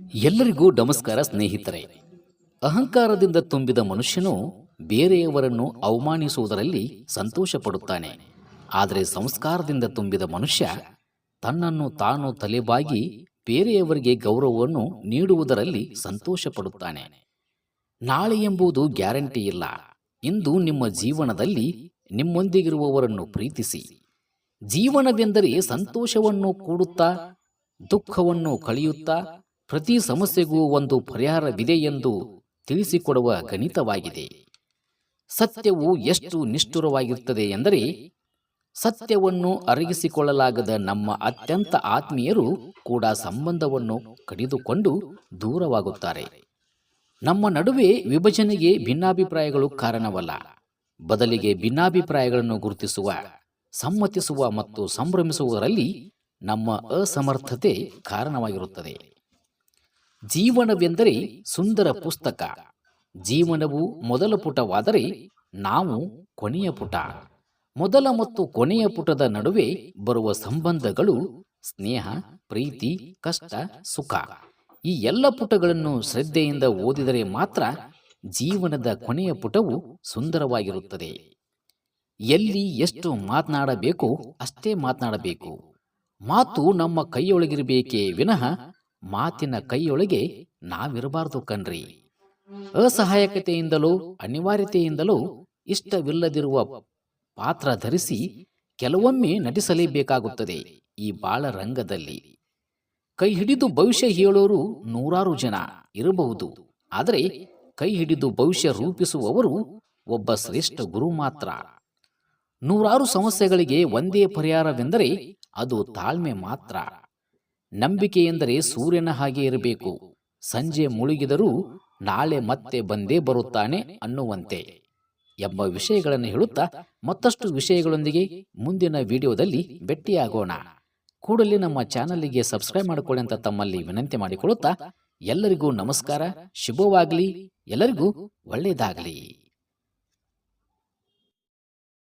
ಎಲ್ಲರಿಗೂ ನಮಸ್ಕಾರ ಸ್ನೇಹಿತರೆ. ಅಹಂಕಾರದಿಂದ ತುಂಬಿದ ಮನುಷ್ಯನು ಬೇರೆಯವರನ್ನು ಅವಮಾನಿಸುವುದರಲ್ಲಿ ಸಂತೋಷ ಪಡುತ್ತಾನೆ. ಆದರೆ ಸಂಸ್ಕಾರದಿಂದ ತುಂಬಿದ ಮನುಷ್ಯ ತನ್ನನ್ನು ತಾನು ತಲೆಬಾಗಿ ಬೇರೆಯವರಿಗೆ ಗೌರವವನ್ನು ನೀಡುವುದರಲ್ಲಿ ಸಂತೋಷ ಪಡುತ್ತಾನೆ. ನಾಳೆ ಎಂಬುದು ಗ್ಯಾರಂಟಿ ಇಲ್ಲ. ಇಂದು ನಿಮ್ಮ ಜೀವನದಲ್ಲಿ ನಿಮ್ಮೊಂದಿಗಿರುವವರನ್ನು ಪ್ರೀತಿಸಿ. ಜೀವನವೆಂದರೆ ಸಂತೋಷವನ್ನು ಕೂಡುತ್ತಾ ದುಃಖವನ್ನು ಕಳೆಯುತ್ತಾ ಪ್ರತಿ ಸಮಸ್ಯೆಗೂ ಒಂದು ಪರಿಹಾರವಿದೆ ಎಂದು ತಿಳಿಸಿಕೊಡುವ ಗಣಿತವಾಗಿದೆ. ಸತ್ಯವು ಎಷ್ಟು ನಿಷ್ಠುರವಾಗಿರುತ್ತದೆ ಎಂದರೆ ಸತ್ಯವನ್ನು ಅರಗಿಸಿಕೊಳ್ಳಲಾಗದ ನಮ್ಮ ಅತ್ಯಂತ ಆತ್ಮೀಯರು ಕೂಡ ಸಂಬಂಧವನ್ನು ಕಡಿದುಕೊಂಡು ದೂರವಾಗುತ್ತಾರೆ. ನಮ್ಮ ನಡುವೆ ವಿಭಜನೆಗೆ ಭಿನ್ನಾಭಿಪ್ರಾಯಗಳು ಕಾರಣವಲ್ಲ, ಬದಲಿಗೆ ಭಿನ್ನಾಭಿಪ್ರಾಯಗಳನ್ನು ಗುರುತಿಸುವ, ಸಮ್ಮತಿಸುವ ಮತ್ತು ಸಂಭ್ರಮಿಸುವುದರಲ್ಲಿ ನಮ್ಮ ಅಸಮರ್ಥತೆ ಕಾರಣವಾಗಿರುತ್ತದೆ. ಜೀವನವೆಂದರೆ ಸುಂದರ ಪುಸ್ತಕ. ಜೀವನವು ಮೊದಲ ಪುಟವಾದರೆ ನಾವು ಕೊನೆಯ ಪುಟ. ಮೊದಲ ಮತ್ತು ಕೊನೆಯ ಪುಟದ ನಡುವೆ ಬರುವ ಸಂಬಂಧಗಳು ಸ್ನೇಹ, ಪ್ರೀತಿ, ಕಷ್ಟ, ಸುಖ. ಈ ಎಲ್ಲ ಪುಟಗಳನ್ನು ಶ್ರದ್ಧೆಯಿಂದ ಓದಿದರೆ ಮಾತ್ರ ಜೀವನದ ಕೊನೆಯ ಪುಟವು ಸುಂದರವಾಗಿರುತ್ತದೆ. ಎಲ್ಲಿ ಎಷ್ಟು ಮಾತನಾಡಬೇಕು ಅಷ್ಟೇ ಮಾತನಾಡಬೇಕು. ಮಾತು ನಮ್ಮ ಕೈಯೊಳಗಿರಬೇಕೇ ವಿನಃ ಮಾತಿನ ಕೈಯೊಳಗೆ ನಾವಿರಬಾರದು ಕಣ್ರಿ. ಅಸಹಾಯಕತೆಯಿಂದಲೋ ಅನಿವಾರ್ಯತೆಯಿಂದಲೋ ಇಷ್ಟವಿಲ್ಲದಿರುವ ಪಾತ್ರ ಧರಿಸಿ ಕೆಲವೊಮ್ಮೆ ನಟಿಸಲೇಬೇಕಾಗುತ್ತದೆ ಈ ಬಾಳ ರಂಗದಲ್ಲಿ. ಕೈ ಹಿಡಿದು ಭವಿಷ್ಯ ಹೇಳೋರು ನೂರಾರು ಜನ ಇರಬಹುದು, ಆದರೆ ಕೈ ಹಿಡಿದು ಭವಿಷ್ಯ ರೂಪಿಸುವವರು ಒಬ್ಬ ಶ್ರೇಷ್ಠ ಗುರು ಮಾತ್ರ. ನೂರಾರು ಸಮಸ್ಯೆಗಳಿಗೆ ಒಂದೇ ಪರಿಹಾರವೆಂದರೆ ಅದು ತಾಳ್ಮೆ ಮಾತ್ರ. ನಂಬಿಕೆ ಎಂದರೆ ಸೂರ್ಯನ ಹಾಗೆ ಇರಬೇಕು. ಸಂಜೆ ಮುಳುಗಿದರೂ ನಾಳೆ ಮತ್ತೆ ಬಂದೇ ಬರುತ್ತಾನೆ ಅನ್ನುವಂತೆ ಎಂಬ ವಿಷಯಗಳನ್ನು ಹೇಳುತ್ತಾ ಮತ್ತಷ್ಟು ವಿಷಯಗಳೊಂದಿಗೆ ಮುಂದಿನ ವಿಡಿಯೋದಲ್ಲಿ ಭೇಟಿಯಾಗೋಣ. ಕೂಡಲೇ ನಮ್ಮ ಚಾನಲ್ಗೆ ಸಬ್ಸ್ಕ್ರೈಬ್ ಮಾಡಿಕೊಳ್ಳಿ ಅಂತ ತಮ್ಮಲ್ಲಿ ವಿನಂತಿ ಮಾಡಿಕೊಳ್ಳುತ್ತಾ ಎಲ್ಲರಿಗೂ ನಮಸ್ಕಾರ. ಶುಭವಾಗಲಿ. ಎಲ್ಲರಿಗೂ ಒಳ್ಳೆಯದಾಗಲಿ.